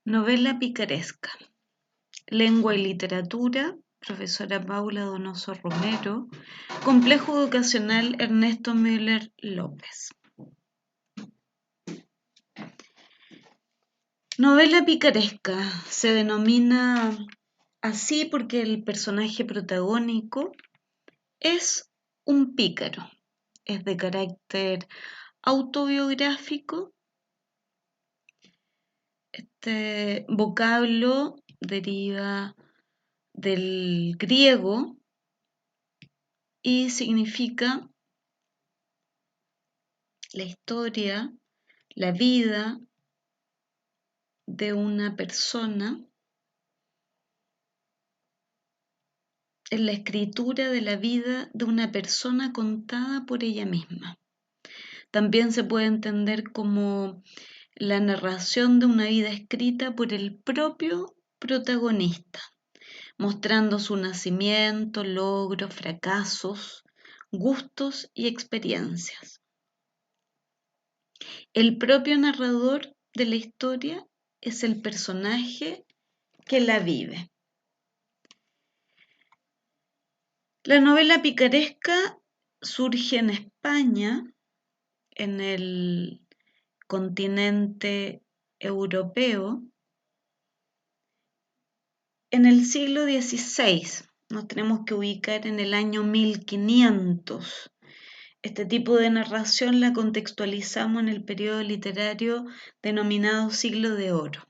Novela picaresca. Lengua y literatura, profesora Paula Donoso Romero. Complejo educacional Ernesto Müller López. Novela picaresca se denomina así porque el personaje protagónico es un pícaro. Es de carácter autobiográfico. Este vocablo deriva del griego y significa la historia, la vida de una persona, en la escritura de la vida de una persona contada por ella misma. También se puede entender como la narración de una vida escrita por el propio protagonista, mostrando su nacimiento, logros, fracasos, gustos y experiencias. El propio narrador de la historia es el personaje que la vive. La novela picaresca surge en España, en el continente europeo, en el siglo XVI. Nos tenemos que ubicar en el año 1500. Este tipo de narración la contextualizamos en el periodo literario denominado Siglo de Oro,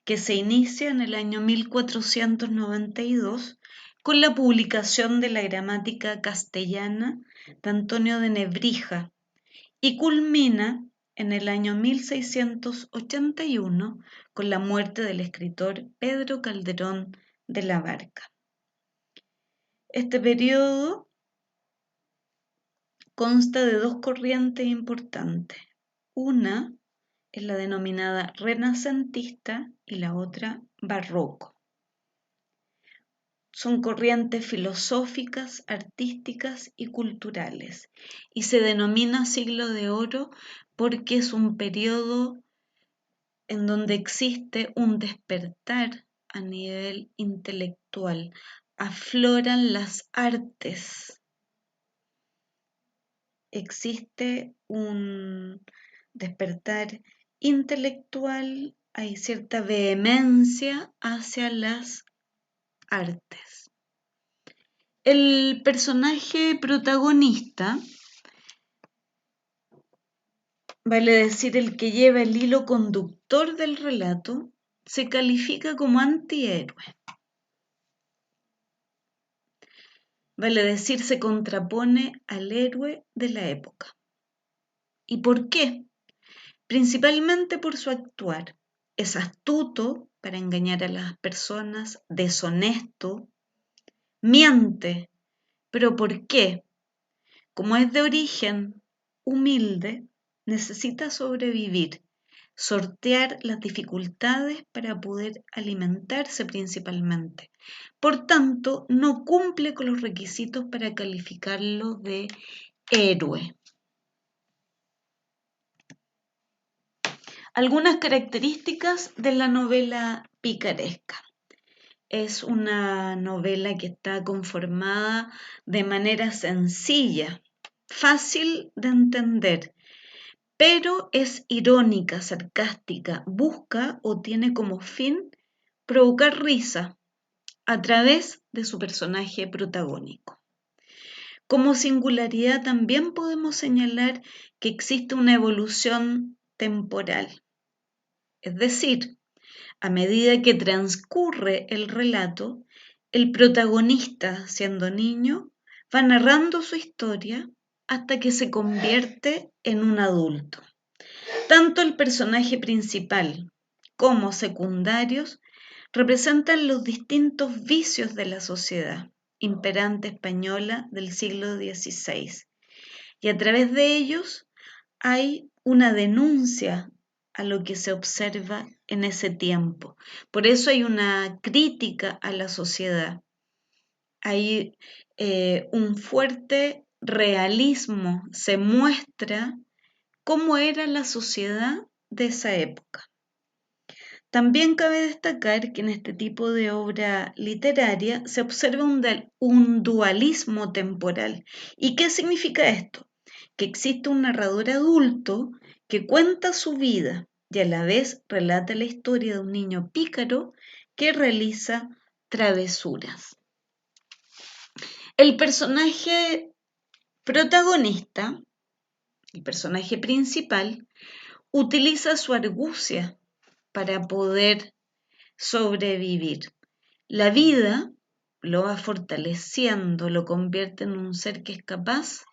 que se inicia en el año 1492 con la publicación de la gramática castellana de Antonio de Nebrija y culmina en el año 1681 con la muerte del escritor Pedro Calderón de la Barca. Este periodo consta de dos corrientes importantes. Una es la denominada renacentista y la otra barroco. Son corrientes filosóficas, artísticas y culturales, y se denomina siglo de oro porque es un periodo en donde existe un despertar a nivel intelectual, afloran las artes, existe un despertar intelectual, hay cierta vehemencia hacia las artes. El personaje protagonista, vale decir el que lleva el hilo conductor del relato, se califica como antihéroe. Vale decir, se contrapone al héroe de la época. ¿Y por qué? Principalmente por su actuar. Es astuto para engañar a las personas, deshonesto, miente. ¿Pero por qué? Como es de origen humilde, necesita sobrevivir, sortear las dificultades para poder alimentarse principalmente. Por tanto, no cumple con los requisitos para calificarlo de héroe. Algunas características de la novela picaresca. Es una novela que está conformada de manera sencilla, fácil de entender, pero es irónica, sarcástica, busca o tiene como fin provocar risa a través de su personaje protagónico. Como singularidad también podemos señalar que existe una evolución temporal, es decir, a medida que transcurre el relato, el protagonista, siendo niño, va narrando su historia hasta que se convierte en un adulto. Tanto el personaje principal como secundarios representan los distintos vicios de la sociedad imperante española del siglo XVI, y a través de ellos hay una denuncia a lo que se observa en ese tiempo. Por eso hay una crítica a la sociedad. Hay un fuerte realismo, se muestra cómo era la sociedad de esa época. También cabe destacar que en este tipo de obra literaria se observa un dualismo temporal. ¿Y qué significa esto? Que existe un narrador adulto que cuenta su vida y a la vez relata la historia de un niño pícaro que realiza travesuras. El personaje protagonista, el personaje principal, utiliza su argucia para poder sobrevivir. La vida lo va fortaleciendo, lo convierte en un ser que es capaz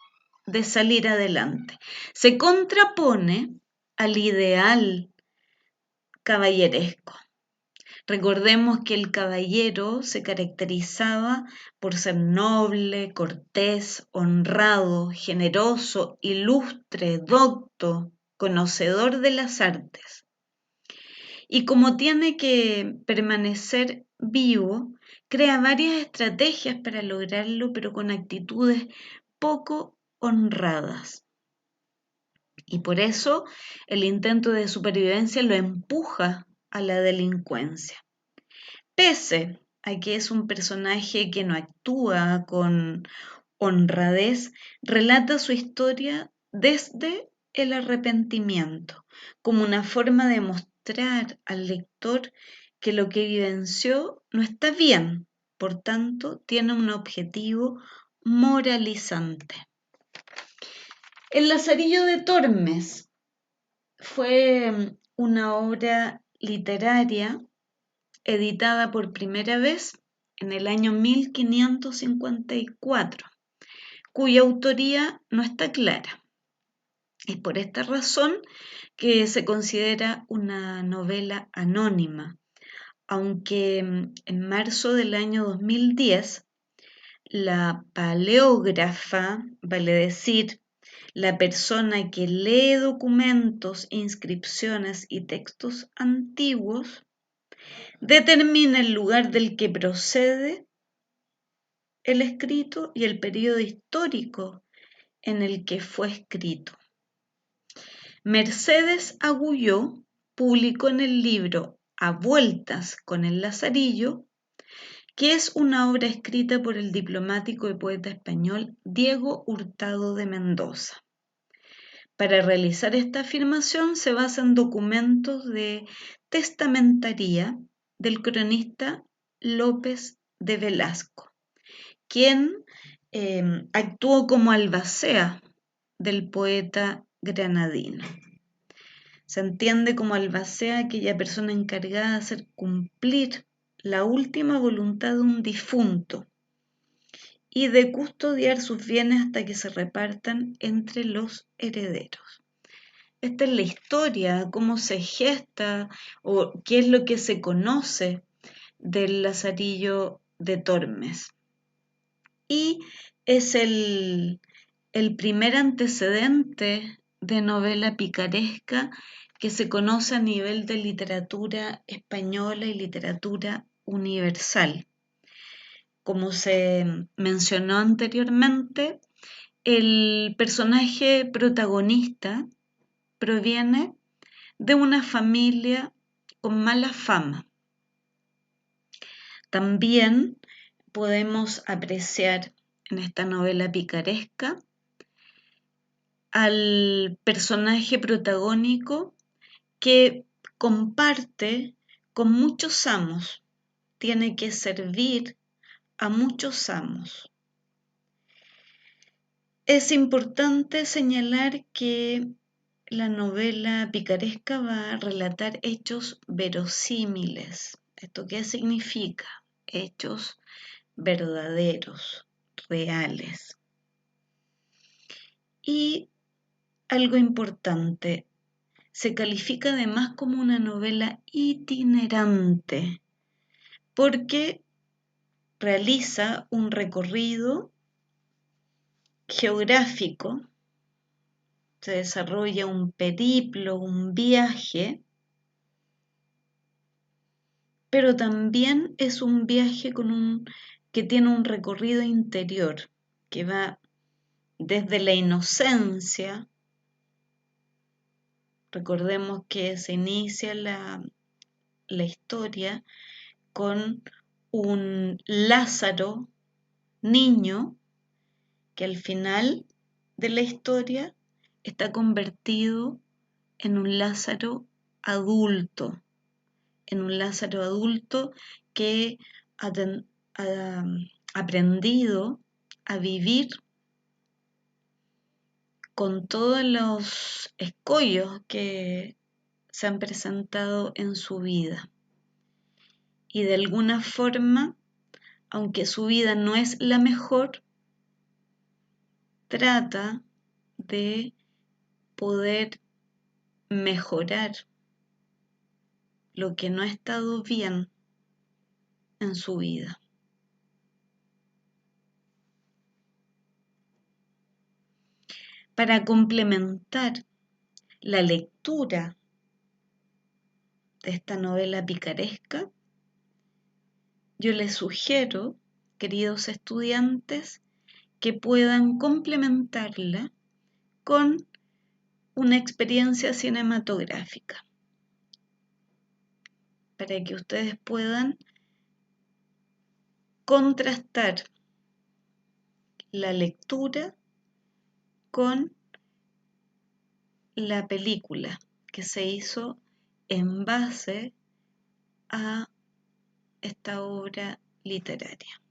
de salir adelante. Se contrapone al ideal caballeresco. Recordemos que el caballero se caracterizaba por ser noble, cortés, honrado, generoso, ilustre, docto, conocedor de las artes. Y como tiene que permanecer vivo, crea varias estrategias para lograrlo, pero con actitudes poco honradas. Y por eso el intento de supervivencia lo empuja a la delincuencia. Pese a que es un personaje que no actúa con honradez, relata su historia desde el arrepentimiento, como una forma de mostrar al lector que lo que vivenció no está bien, por tanto tiene un objetivo moralizante. El Lazarillo de Tormes fue una obra literaria editada por primera vez en el año 1554, cuya autoría no está clara. Es por esta razón que se considera una novela anónima, aunque en marzo del año 2010 la paleógrafa, vale decir, la persona que lee documentos, inscripciones y textos antiguos, determina el lugar del que procede el escrito y el periodo histórico en el que fue escrito. Mercedes Agulló publicó en el libro A Vueltas con el Lazarillo, que es una obra escrita por el diplomático y poeta español Diego Hurtado de Mendoza. Para realizar esta afirmación se basa en documentos de testamentaría del cronista López de Velasco, quien actuó como albacea del poeta granadino. Se entiende como albacea aquella persona encargada de hacer cumplir la última voluntad de un difunto y de custodiar sus bienes hasta que se repartan entre los herederos. Esta es la historia, cómo se gesta o qué es lo que se conoce del Lazarillo de Tormes. Y es el primer antecedente de novela picaresca que se conoce a nivel de literatura española y literatura universal. Como se mencionó anteriormente, el personaje protagonista proviene de una familia con mala fama. También podemos apreciar en esta novela picaresca al personaje protagónico que comparte con muchos amos, tiene que servir a muchos amos. Es importante señalar que la novela picaresca va a relatar hechos verosímiles. ¿Esto qué significa? Hechos verdaderos, reales. Y algo importante, se califica además como una novela itinerante porque realiza un recorrido geográfico, se desarrolla un periplo, un viaje, pero también es un viaje que tiene un recorrido interior, que va desde la inocencia. Recordemos que se inicia la historia con un Lázaro niño que al final de la historia está convertido en un Lázaro adulto, que ha aprendido a vivir con todos los escollos que se han presentado en su vida. Y de alguna forma, aunque su vida no es la mejor, trata de poder mejorar lo que no ha estado bien en su vida. Para complementar la lectura de esta novela picaresca, yo les sugiero, queridos estudiantes, que puedan complementarla con una experiencia cinematográfica, para que ustedes puedan contrastar la lectura con la película que se hizo en base a esta obra literaria.